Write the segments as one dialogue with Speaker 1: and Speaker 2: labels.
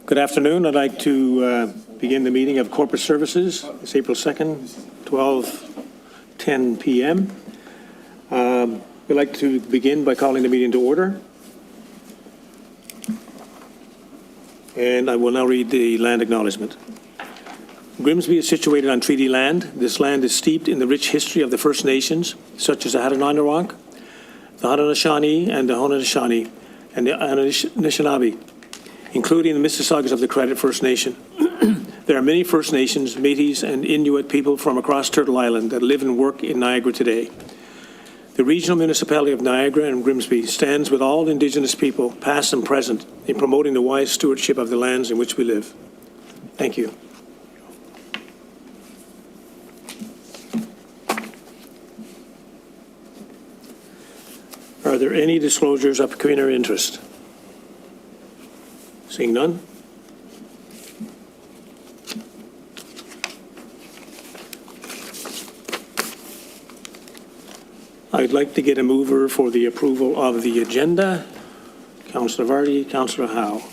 Speaker 1: Good afternoon. I'd like to begin the meeting of Corporate Services. It's April 2nd, 12:10 p.m. We'd like to begin by calling the meeting to order. And I will now read the land acknowledgement. Grimsby is situated on treaty land. This land is steeped in the rich history of the First Nations, such as the Haudenosaunee, the Haudenosaunee, and the Haudenosaunee, and the Anishinaabe, including the Mississaugas of the Credit First Nation. There are many First Nations, Métis, and Inuit people from across Turtle Island that live and work in Niagara today. The regional municipality of Niagara and Grimsby stands with all Indigenous people, past and present, in promoting the wise stewardship of the lands in which we live. Thank you. Are there any disclosures of pecuniary interest? Seeing none. I'd like to get a mover for the approval of the agenda. Councillor Vardy, Councillor Howe.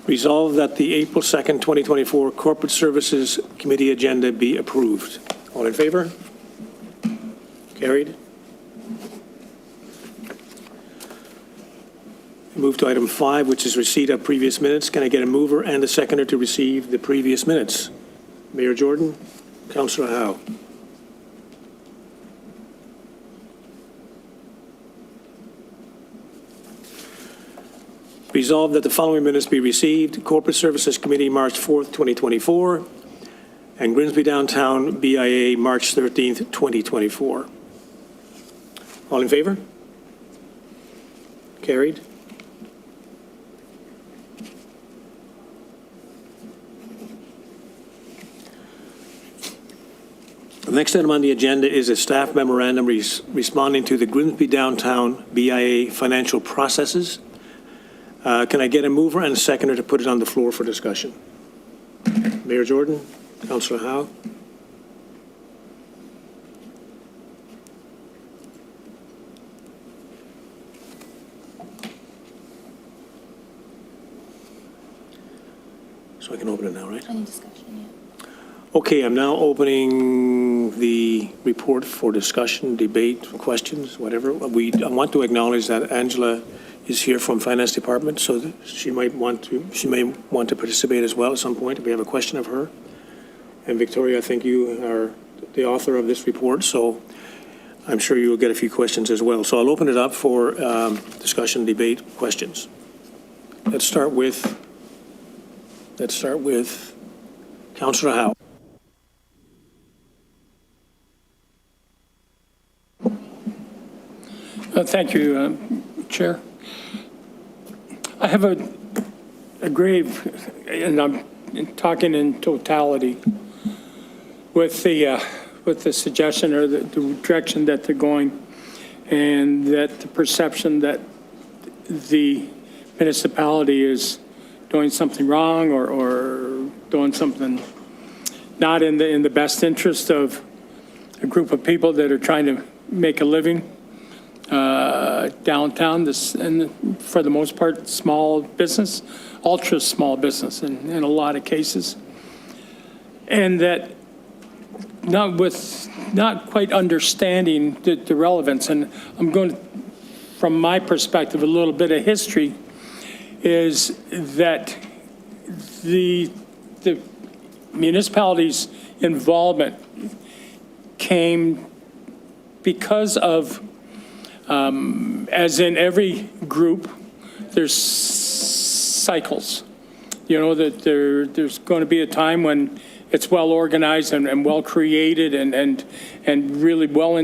Speaker 1: Resolve that the April 2nd, 2024 Corporate Services Committee agenda be approved. All in favor? Carried. Move to item 5, which is receipt of previous minutes. Can I get a mover and a seconder to receive the previous minutes? Mayor Jordan, Councillor Howe. Resolved that the following minutes be received. Corporate Services Committee, March 4th, 2024, and Grimsby Downtown BIA, March 13th, 2024. All in favor? Carried. The next item on the agenda is a staff memorandum responding to the Grimsby Downtown BIA financial processes. Can I get a mover and a seconder to put it on the floor for discussion? Mayor Jordan, Councillor Howe. So I can open it now, right?
Speaker 2: Any discussion, yeah.
Speaker 1: Okay, I'm now opening the report for discussion, debate, questions, whatever. I want to acknowledge that Angela is here from Finance Department, so she may want to participate as well at some point if we have a question of her. And Victoria, I think you are the author of this report, so I'm sure you will get a few questions as well. So I'll open it up for discussion, debate, questions. Let's start with Councillor Howe.
Speaker 3: Thank you, Chair. I have a grave, and I'm talking in totality, with the suggestion or the direction that they're going, and that the perception that the municipality is doing something wrong or doing something not in the best interest of a group of people that are trying to make a living downtown, and for the most part, small business, ultra small business in a lot of cases. And that not quite understanding the relevance, and I'm going to, from my perspective, a little bit of history, is that the municipality's involvement came because of as in every group, there's cycles. You know, that there's going to be a time when it's well organized and well created and really well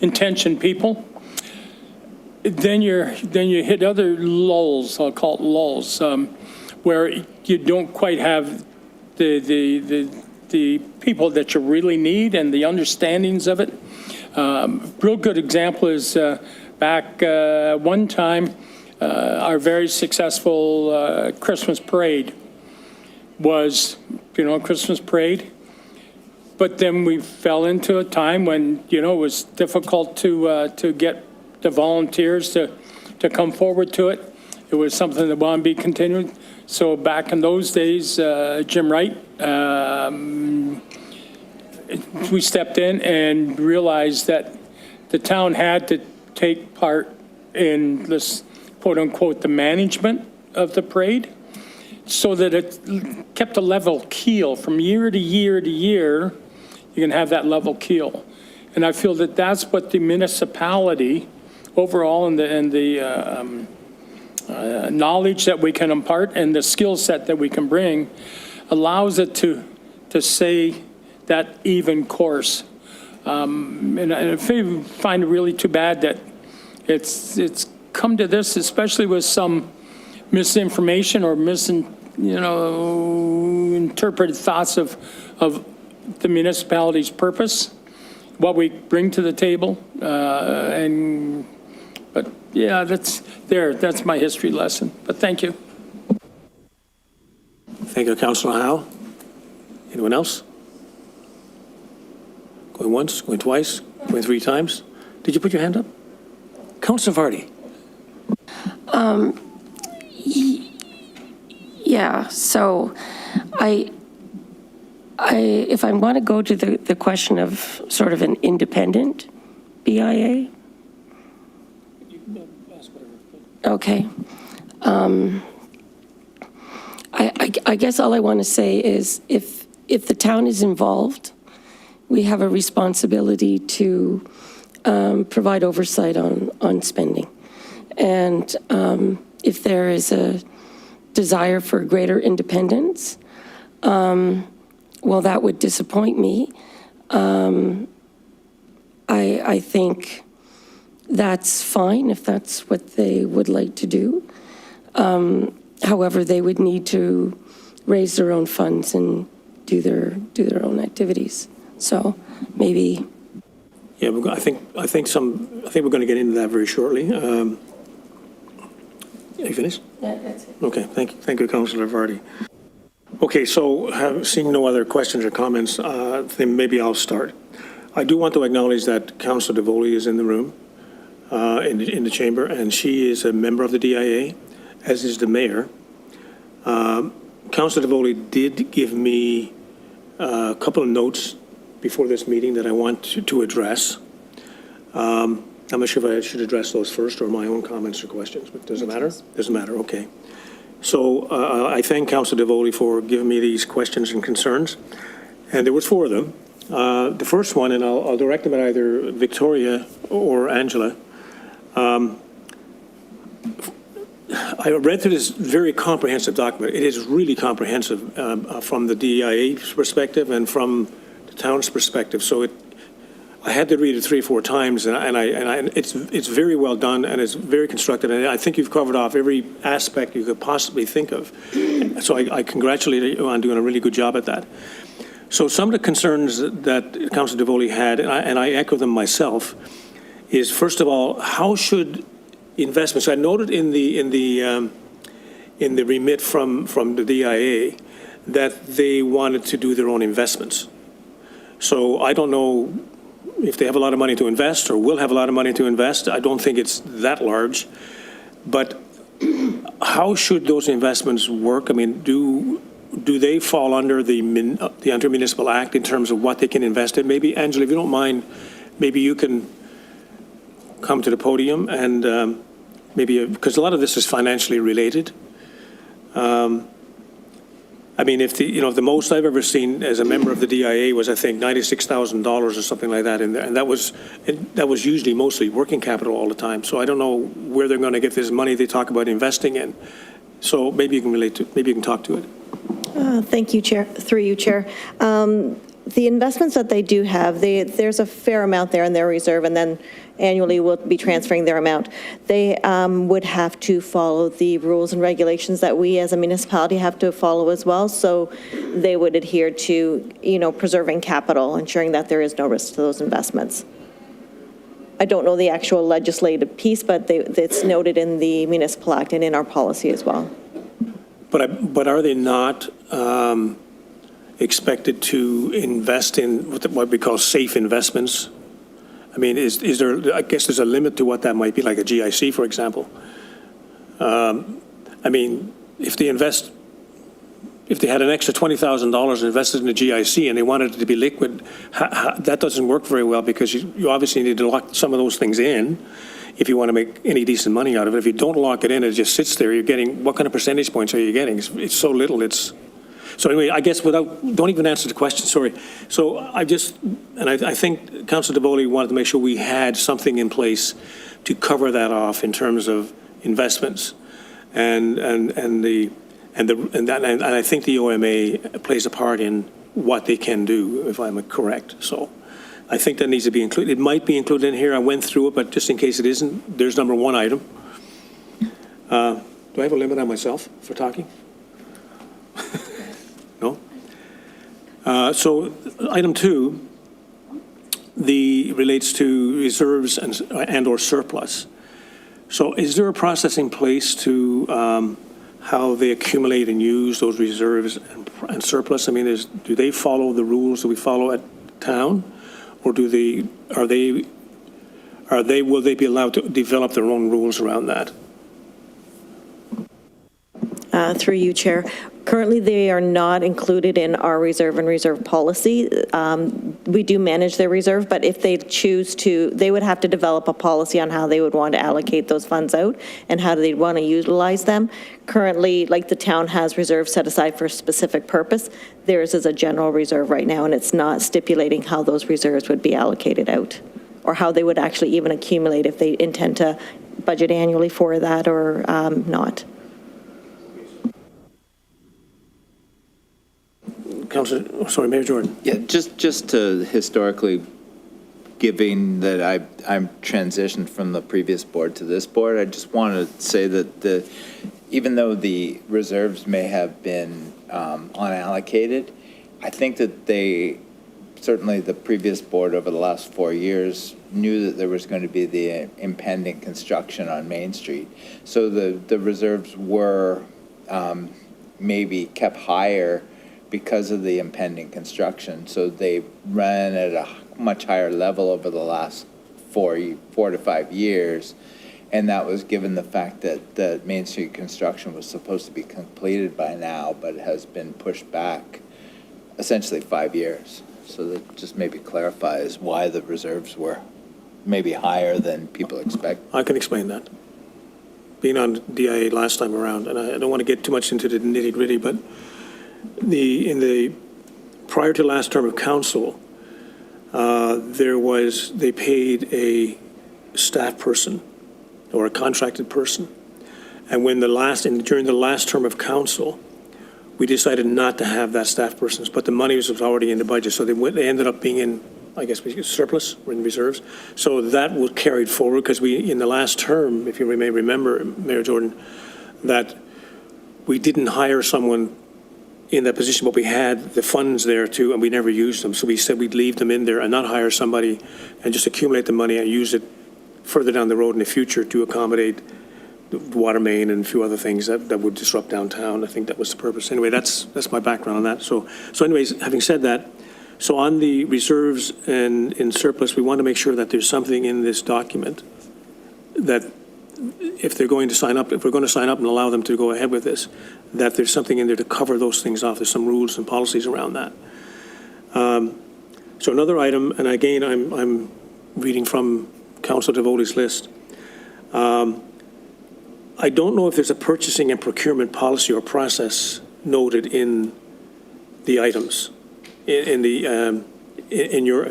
Speaker 3: intentioned people. Then you hit other lulls, I'll call it lulls, where you don't quite have the people that you really need and the understandings of it. Real good example is back one time, our very successful Christmas parade was, Christmas parade But then we fell into a time when, it was difficult to get the volunteers to come forward to it. It was something that wanted to be continued. So back in those days, Jim Wright, we stepped in and realized that the town had to take part in this, quote unquote, the management of the parade, so that it kept a level keel from year to year to year. You can have that level keel. And I feel that that's what the municipality overall and the knowledge that we can impart and the skill set that we can bring allows it to say that even course. And I find it really too bad that it's come to this, especially with some misinformation or interpreted thoughts of the municipality's purpose, what we bring to the table, but yeah, that's my history lesson. But thank you.
Speaker 1: Thank you, Councillor Howe. Anyone else? Going once, going twice, going three times? Did you put your hand up? Councillor Vardy.
Speaker 2: Yeah, so if I want to go to the question of sort of an independent BIA. Okay. I guess all I want to say is if the town is involved, we have a responsibility to provide oversight on spending. And if there is a desire for greater independence, well, that would disappoint me. I think that's fine if that's what they would like to do. However, they would need to raise their own funds and do their own activities. So maybe.
Speaker 1: Yeah, I think we're going to get into that very shortly. Are you finished?
Speaker 2: Yeah, that's it.
Speaker 1: Okay, thank you, Councillor Vardy. Okay, so seeing no other questions or comments, then maybe I'll start. I do want to acknowledge that Councillor DeVoley is in the room, in the chamber, and she is a member of the DIA, as is the mayor. Councillor DeVoley did give me a couple of notes before this meeting that I want to address. I'm not sure if I should address those first or my own comments or questions, but does it matter? Doesn't matter, okay. So I thank Councillor DeVoley for giving me these questions and concerns, and there was four of them. The first one, and I'll direct them at either Victoria or Angela. I read through this very comprehensive document. It is really comprehensive from the DIA's perspective and from the town's perspective. So I had to read it 3 or 4 times, and it's very well done and it's very constructive. And I think you've covered off every aspect you could possibly think of. So I congratulate you on doing a really good job at that. So some of the concerns that Councillor DeVoley had, and I echo them myself, is first of all, how should investments? I noted in the remit from the DIA that they wanted to do their own investments. So I don't know if they have a lot of money to invest or will have a lot of money to invest. I don't think it's that large, but how should those investments work? I mean, do they fall under the Intermunicipal Act in terms of what they can invest in? Maybe, Angela, if you don't mind, maybe you can come to the podium and maybe, because a lot of this is financially related. I mean, if the most I've ever seen as a member of the DIA was, I think, $96,000 or something like that in there, and that was usually mostly working capital all the time. So I don't know where they're going to get this money they talk about investing in. So maybe you can talk to it.
Speaker 4: Thank you, Chair. Through you, Chair. The investments that they do have, there's a fair amount there in their reserve, and then annually we'll be transferring their amount. They would have to follow the rules and regulations that we as a municipality have to follow as well. So they would adhere to, preserving capital, ensuring that there is no risk to those investments. I don't know the actual legislative piece, but it's noted in the Municipal Act and in our policy as well.
Speaker 1: But are they not expected to invest in what we call safe investments? I mean, is there, I guess there's a limit to what that might be, like a GIC, for example. I mean, if they had an extra $20,000 invested in a GIC and they wanted it to be liquid, that doesn't work very well, because you obviously need to lock some of those things in if you want to make any decent money out of it. If you don't lock it in, it just sits there. You're getting, what kind of percentage points are you getting? It's so little. So anyway, I guess don't even answer the question, sorry. So I think Councillor Davoli wanted to make sure we had something in place to cover that off in terms of investments. And I think the OMA plays a part in what they can do, if I'm correct. So I think that needs to be included. It might be included in here. I went through it, but just in case it isn't, there's number 1 item. Do I have a limit on myself for talking? No? So item 2, relates to reserves and or surplus. So is there a process in place to how they accumulate and use those reserves and surplus? I mean, do they follow the rules that we follow at town, or will they be allowed to develop their own rules around that?
Speaker 4: Through you, Chair. Currently, they are not included in our reserve and reserve policy. We do manage their reserve, but if they choose to, they would have to develop a policy on how they would want to allocate those funds out and how they want to utilize them. Currently, like the town has reserves set aside for a specific purpose, theirs is a general reserve right now, and it's not stipulating how those reserves would be allocated out or how they would actually even accumulate if they intend to budget annually for that or not.
Speaker 1: Mayor Jordan.
Speaker 5: Yeah, just to historically, giving that I'm transitioned from the previous board to this board, I just want to say that even though the reserves may have been unallocated, I think that certainly the previous board over the last 4 years knew that there was going to be the impending construction on Main Street. So the reserves were maybe kept higher because of the impending construction. So they ran at a much higher level over the last 4 to 5 years. And that was given the fact that the Main Street construction was supposed to be completed by now, but has been pushed back essentially 5 years. So that just maybe clarifies why the reserves were maybe higher than people expect.
Speaker 1: I can explain that. Being on DIA last time around, and I don't want to get too much into the nitty-gritty, but prior to last term of council, they paid a staff person or a contracted person. And during the last term of council, we decided not to have that staff person, but the money was already in the budget. So they ended up being in, I guess, surplus or in reserves. So that was carried forward because in the last term, if you may remember, Mayor Jordan, that we didn't hire someone in that position, but we had the funds there too, and we never used them. So we said we'd leave them in there and not hire somebody and just accumulate the money and use it further down the road in the future to accommodate the water main and a few other things that would disrupt downtown. I think that was the purpose. Anyway, that's my background on that. So anyways, having said that, so on the reserves and in surplus, we want to make sure that there's something in this document that if we're going to sign up and allow them to go ahead with this, that there's something in there to cover those things off. There's some rules and policies around that. So another item, and again, I'm reading from Councillor Davoli's list. I don't know if there's a purchasing and procurement policy or process noted in the items in your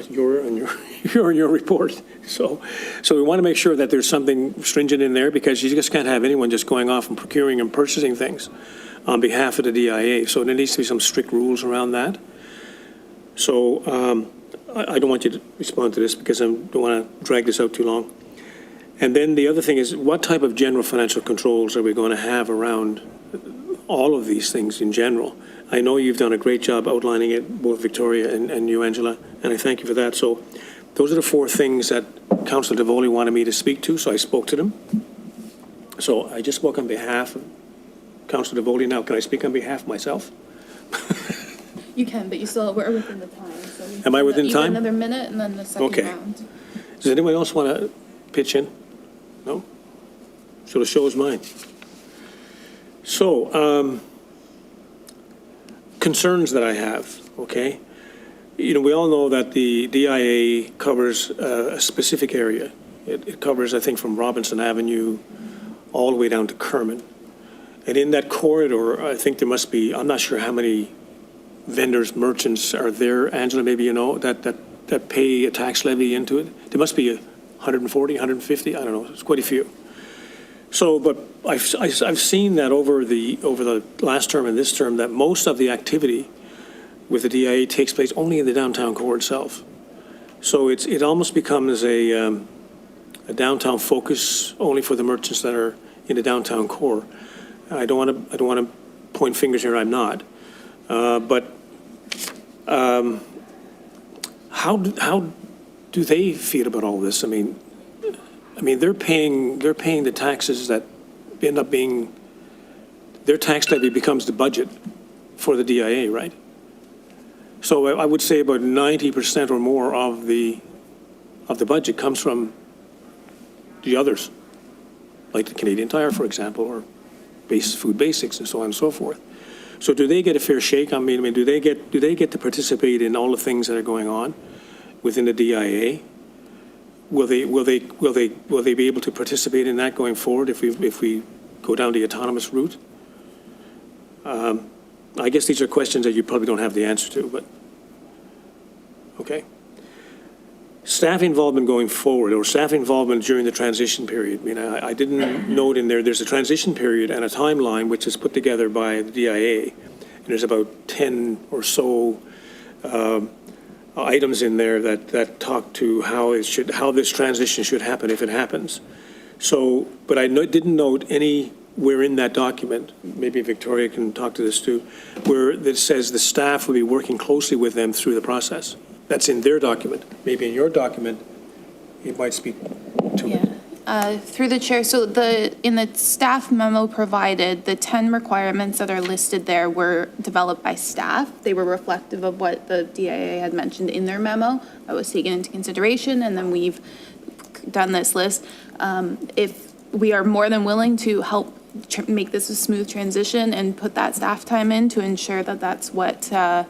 Speaker 1: report. So we want to make sure that there's something stringent in there, because you just can't have anyone just going off and procuring and purchasing things on behalf of the DIA. So there needs to be some strict rules around that. So I don't want you to respond to this because I don't want to drag this out too long. And then the other thing is, what type of general financial controls are we going to have around all of these things in general? I know you've done a great job outlining it, both Victoria and you, Angela, and I thank you for that. So those are the 4 things that Councillor Davoli wanted me to speak to, so I spoke to them. So I just spoke on behalf of Councillor Davoli. Now, can I speak on behalf of myself?
Speaker 6: You can, but you still, we're within the time, so.
Speaker 1: Am I within
Speaker 6: You get
Speaker 1: time?
Speaker 6: another minute and then the second
Speaker 1: Okay.
Speaker 6: round.
Speaker 1: Does anyone else want to pitch in? No? So the show is mine. So, concerns that I have, okay? You know, we all know that the DIA covers a specific area. It covers, I think, from Robinson Avenue all the way down to Kerman. And in that corridor, I think there must be, I'm not sure how many vendors, merchants are there, Angela, maybe you know, that pay a tax levy into it. There must be 140, 150, I don't know, it's quite a few. So, but I've seen that over the last term and this term, that most of the activity with the DIA takes place only in the downtown core itself. So it almost becomes a downtown focus only for the merchants that are in the downtown core. I don't want to point fingers here, I'm not. But how do they feel about all this? I mean, they're paying the taxes that end up being, their tax levy becomes the budget for the DIA, right? So I would say about 90% or more of the budget comes from the others, like the Canadian Tire, for example, or Food Basics and so on and so forth. So do they get a fair shake? I mean, do they get to participate in all the things that are going on within the DIA? Will they be able to participate in that going forward if we go down the autonomous route? I guess these are questions that you probably don't have the answer to, but okay. Staff involvement going forward, or staff involvement during the transition period. I mean, I didn't note in there's a transition period and a timeline which is put together by the DIA, and there's about 10 or so items in there that talk to how this transition should happen if it happens. So, but I didn't note anywhere in that document, maybe Victoria can talk to this too, where it says the staff will be working closely with them through the process. That's in their document. Maybe in your document, it might speak to it.
Speaker 6: Yeah. Through the chair, so in the staff memo provided, the 10 requirements that are listed there were developed by staff. They were reflective of what the DIA had mentioned in their memo. That was taken into consideration, and then we've done this list. If we are more than willing to help make this a smooth transition and put that staff time in to ensure that that's what, that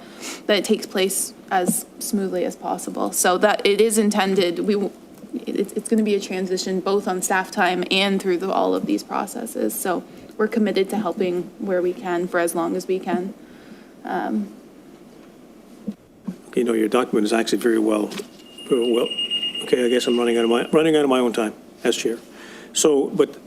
Speaker 6: it takes place as smoothly as possible. So that it is intended, it's going to be a transition both on staff time and through all of these processes. So we're committed to helping where we can for as long as we can.
Speaker 1: Okay, no, your document is actually very well. Okay, I guess I'm running out of my own time as chair. So, but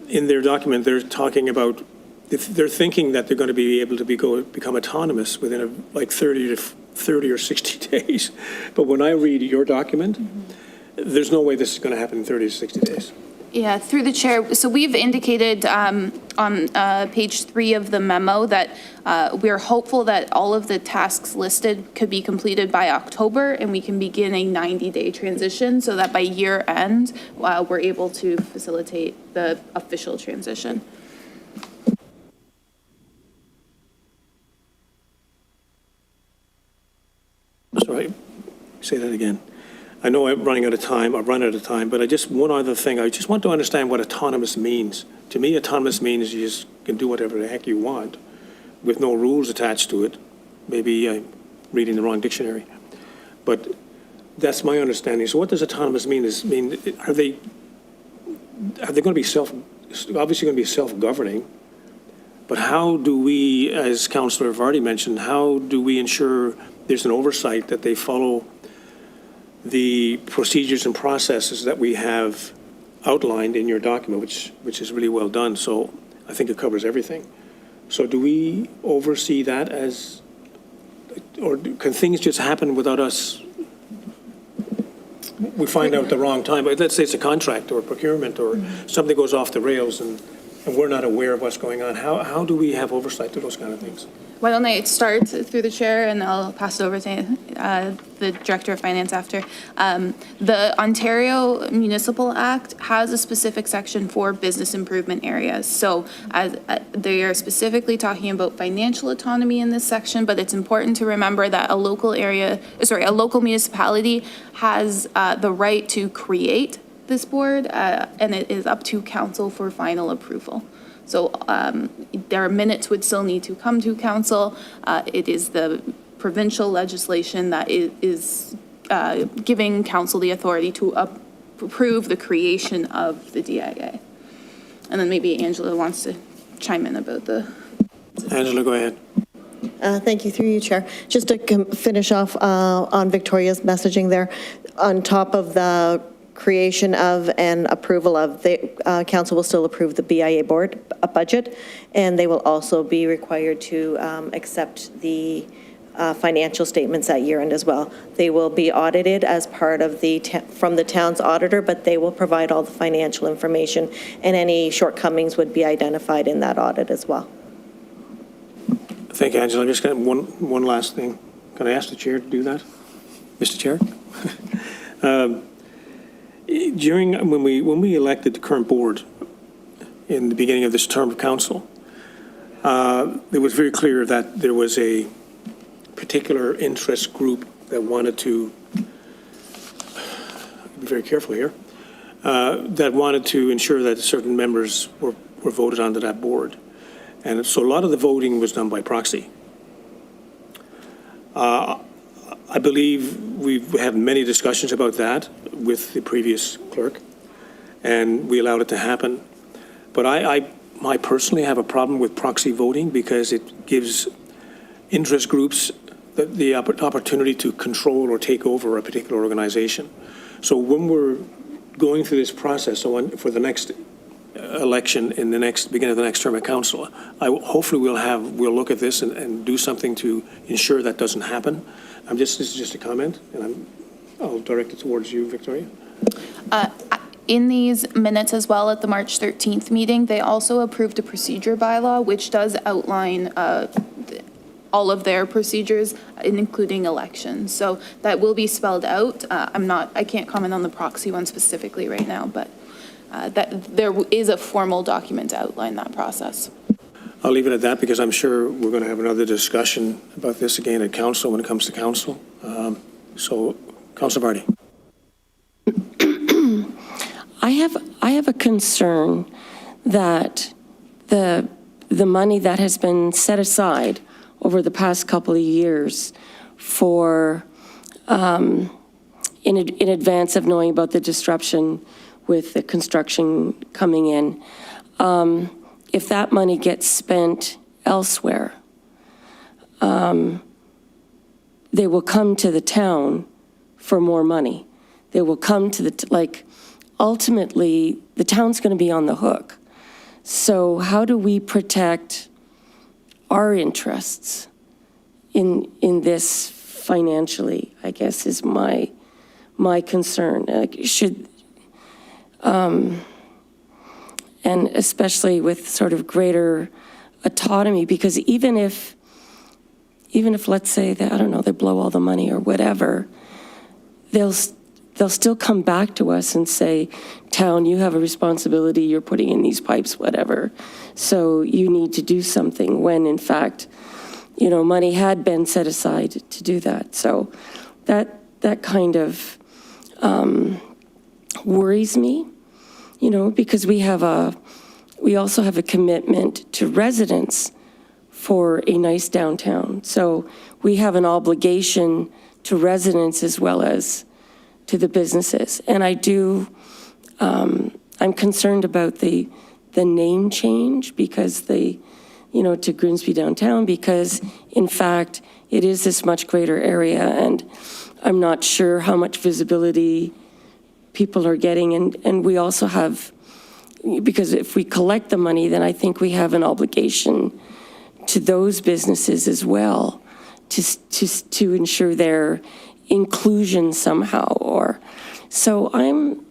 Speaker 1: in their document, they're talking about, if they're thinking that they're going to be able to become autonomous within like 30 or 60 days. But when I read your document, there's no way this is going to happen in 30 to 60 days.
Speaker 6: Yeah, through the chair. So we've indicated on page 3 of the memo that we're hopeful that all of the tasks listed could be completed by October, and we can begin a 90-day transition so that by year end, we're able to facilitate the official transition.
Speaker 1: Sorry, say that again. I know I'm running out of time, I've run out of time, but one other thing, I just want to understand what autonomous means. To me, autonomous means you just can do whatever the heck you want with no rules attached to it. Maybe I'm reading the wrong dictionary, but that's my understanding. So what does autonomous mean? Are they going to be obviously going to be self-governing, but how do we, as Councillor Vardy mentioned, how do we ensure there's an oversight that they follow the procedures and processes that we have outlined in your document, which is really well done. So I think it covers everything. So do we oversee that or can things just happen without us? We find out at the wrong time, but let's say it's a contract or a procurement or something goes off the rails and and we're not aware of what's going on, how do we have oversight to those kind of things?
Speaker 6: Why don't I start through the chair, and I'll pass it over to the Director of Finance after. The Ontario Municipal Act has a specific section for business improvement areas. So they are specifically talking about financial autonomy in this section, but it's important to remember that a local municipality has the right to create this board, and it is up to council for final approval. So their minutes would still need to come to council. It is the provincial legislation that is giving council the authority to approve the creation of the DIA. And then maybe Angela wants to chime in about the...
Speaker 1: Angela, go ahead.
Speaker 4: Thank you, through you, Chair. Just to finish off on Victoria's messaging there, on top of the creation of and approval of, the council will still approve the BIA board budget, and they will also be required to accept the financial statements at year end as well. They will be audited as part of from the town's auditor, but they will provide all the financial information, and any shortcomings would be identified in that audit as well.
Speaker 1: Thank you, Angela. I'm just going to one last thing. Can I ask the chair to do that? Mr. Chair? When we elected the current board in the beginning of this term of council, it was very clear that there was a particular interest group that wanted to, be very careful here, that wanted to ensure that certain members were voted onto that board. And so a lot of the voting was done by proxy. I believe we've had many discussions about that with the previous clerk, and we allowed it to happen. But I personally have a problem with proxy voting because it gives interest groups the opportunity to control or take over a particular organization. So when we're going through this process, so for the next election in the beginning of the next term of council, hopefully we'll look at this and do something to ensure that doesn't happen. This is just a comment, and I'll direct it towards you, Victoria.
Speaker 6: In these minutes as well at the March 13th meeting, they also approved a procedure bylaw, which does outline all of their procedures, including elections. So that will be spelled out. I can't comment on the proxy one specifically right now, but that there is a formal document to outline that process.
Speaker 1: I'll leave it at that because I'm sure we're going to have another discussion about this again at council when it comes to council. So, Councilor Vardy.
Speaker 2: I have a concern that the money that has been set aside over the past couple of years for in advance of knowing about the disruption with the construction coming in, if that money gets spent elsewhere, they will come to the town for more money. They will come to ultimately, the town's going to be on the hook. So how do we protect our interests in this financially, I guess, is my concern. And especially with sort of greater autonomy, because even if let's say that, I don't know, they blow all the money or whatever, they'll still come back to us and say, town, you have a responsibility, you're putting in these pipes, whatever. So you need to do something when in fact, money had been set aside to do that. So that kind of worries me, because we also have a commitment to residents for a nice downtown. So we have an obligation to residents as well as to the businesses. And I'm concerned about the name change because to Grimsby Downtown, because in fact, it is this much greater area, and I'm not sure how much visibility people are getting. And we also have, because if we collect the money, then I think we have an obligation to those businesses as well to ensure their inclusion somehow. So I'm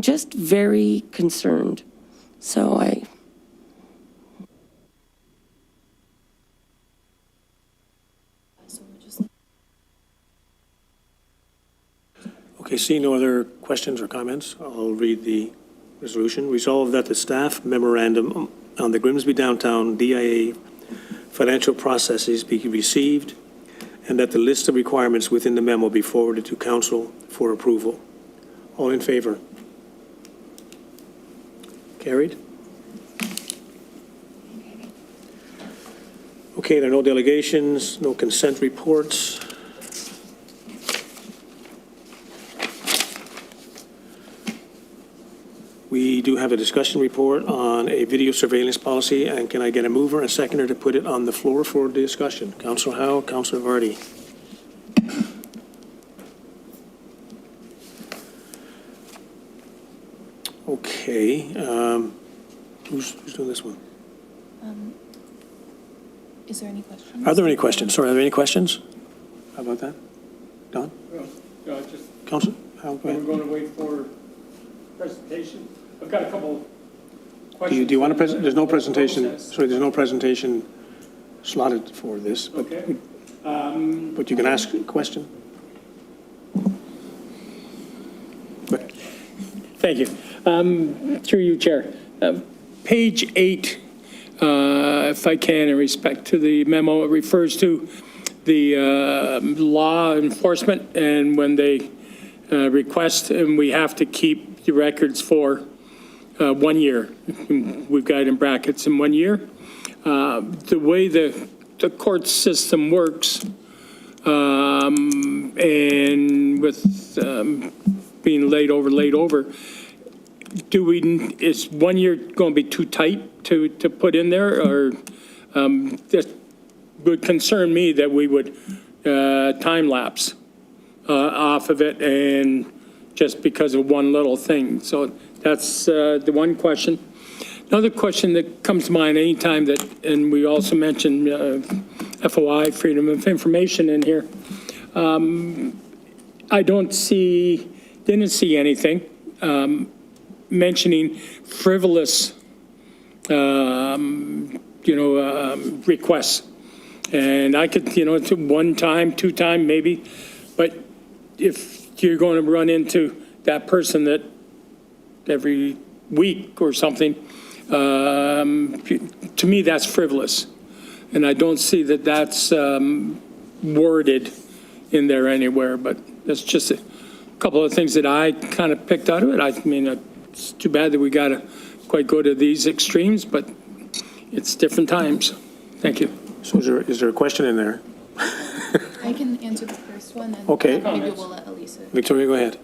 Speaker 2: just very concerned. So
Speaker 1: Okay, seeing no other questions or comments, I'll read the resolution. Resolved that the staff memorandum on the Grimsby Downtown DIA financial processes be received, and that the list of requirements within the memo be forwarded to council for approval. All in favor? Carried? Okay, there are no delegations, no consent reports. We do have a discussion report on a video surveillance policy, and can I get a mover and seconder to put it on the floor for discussion? Councillor Howe, Councillor Vardy. Okay, who's doing this one?
Speaker 6: Is there any questions?
Speaker 1: Are there any questions? Sorry, are there any questions? How about that? Don?
Speaker 3: Just,
Speaker 1: Councillor Howe, go
Speaker 3: we're
Speaker 1: ahead.
Speaker 3: going to wait for presentation. I've got a couple
Speaker 1: Do
Speaker 3: questions.
Speaker 1: you want to present? There's no presentation,
Speaker 3: Process.
Speaker 1: sorry, there's no presentation slotted for this, but
Speaker 3: Okay.
Speaker 1: but you can ask a question. Go ahead.
Speaker 3: Thank you. Through you, Chair. Page 8, if I can, in respect to the memo, it refers to the law enforcement, and when they request, and we have to keep the records for 1 year. We've got it in brackets in 1 year. The way the court system works, and with being laid over, is 1 year going to be too tight to put in there? Or that would concern me that we would time lapse off of it, and just because of one little thing. So that's the one question. Another question that comes to mind anytime that, and we also mentioned FOI, Freedom of Information, in here. I didn't see anything mentioning frivolous, requests. And I could, it's 1 time, 2 time maybe, but if you're going to run into that person that every week or something, to me, that's frivolous. And I don't see that that's worded in there anywhere, but that's just a couple of things that I kind of picked out of it. I mean, it's too bad that we got to quite go to these extremes, but it's different times. Thank you.
Speaker 1: So is there a question in there?
Speaker 6: I can answer the first one, and
Speaker 1: Okay.
Speaker 6: maybe we'll let Elisa.
Speaker 1: Victoria, go ahead.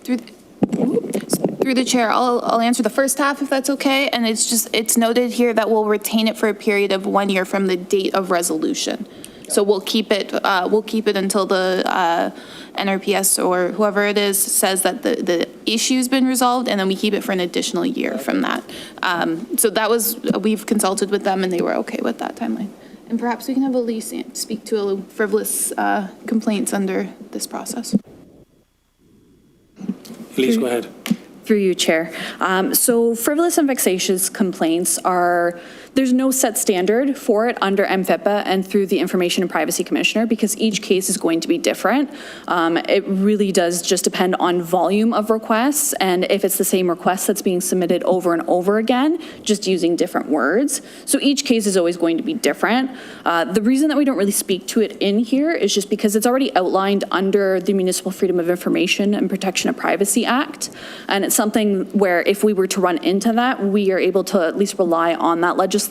Speaker 6: Through the chair, I'll answer the first half if that's okay. And it's noted here that we'll retain it for a period of 1 year from the date of resolution. So we'll keep it until the NRPS or whoever it is says that the issue's been resolved, and then we keep it for an additional year from that. So we've consulted with them, and they were okay with that timeline. And perhaps we can have Elise speak to frivolous complaints under this process.
Speaker 1: Elise, go ahead.
Speaker 7: Through you, Chair. So frivolous and vexatious complaints there's no set standard for it under MFIPA and through the Information and Privacy Commissioner, because each case is going to be different. It really does just depend on volume of requests, and if it's the same request that's being submitted over and over again, just using different words. So each case is always going to be different. The reason that we don't really speak to it in here is just because it's already outlined under the Municipal Freedom of Information and Protection of Privacy Act. And it's something where if we were to run into that, we are able to at least rely on that legislation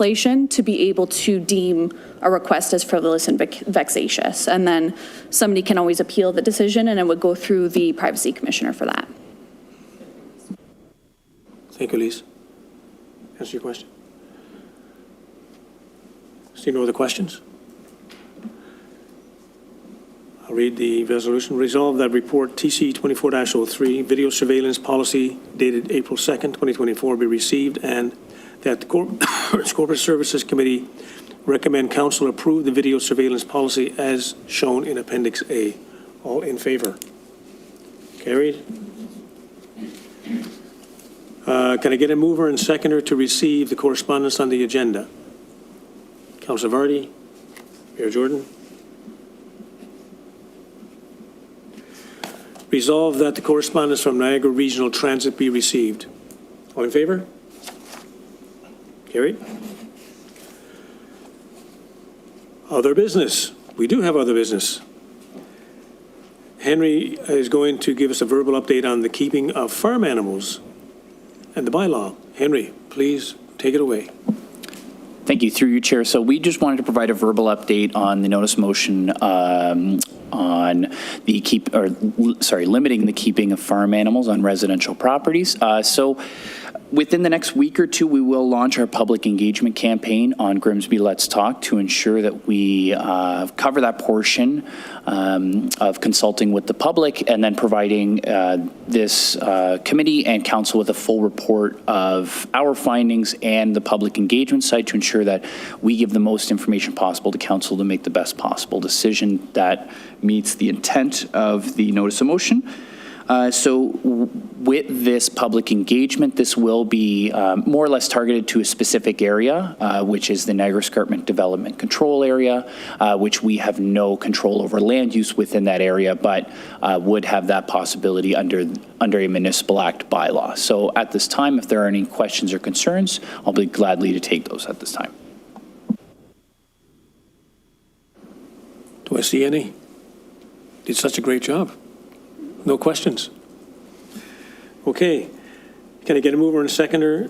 Speaker 7: to be able to deem a request as frivolous and vexatious. And then somebody can always appeal the decision, and it would go through the Privacy Commissioner for that.
Speaker 1: Thank you, Elise. Answer your question. See no other questions? I'll read the resolution. Resolved that report TC 24-03, video surveillance policy dated April 2nd, 2024, be received, and that the Corporate Services Committee recommend council approve the video surveillance policy as shown in Appendix A. All in favor? Carried. Can I get a mover and seconder to receive the correspondence on the agenda? Councilor Vardy, Mayor Jordan. Resolved that the correspondence from Niagara Regional Transit be received. All in favor? Carried. Other business. We do have other business. Henry is going to give us a verbal update on the keeping of farm animals and the bylaw. Henry, please take it away.
Speaker 8: Thank you, through you, Chair. So we just wanted to provide a verbal update on the notice motion on the limiting the keeping of farm animals on residential properties. So within the next week or two, we will launch our public engagement campaign on Grimsby Let's Talk to ensure that we cover that portion of consulting with the public and then providing this committee and council with a full report of our findings and the public engagement side to ensure that we give the most information possible to council to make the best possible decision that meets the intent of the notice of motion. So with this public engagement, this will be more or less targeted to a specific area, which is the Niagara Escarpment Development Control Area, which we have no control over land use within that area, but would have that possibility under a municipal act bylaw. So at this time, if there are any questions or concerns, I'll be gladly to take those at this time.
Speaker 1: Do I see any? Did such a great job. No questions? Okay. Can I get a mover and a seconder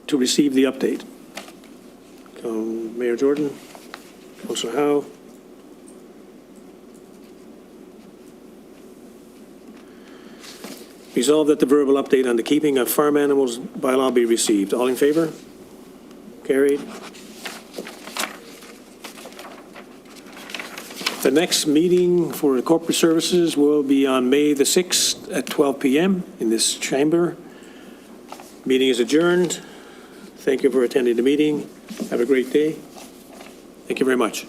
Speaker 1: to receive the update? Mayor Jordan, Councilor Howe. Resolved that the verbal update on the keeping of farm animals bylaw be received. All in favor? Carried. The next meeting for the corporate services will be on May the 6th at 12 p.m. in this chamber. Meeting is adjourned. Thank you for attending the meeting. Have a great day. Thank you very much.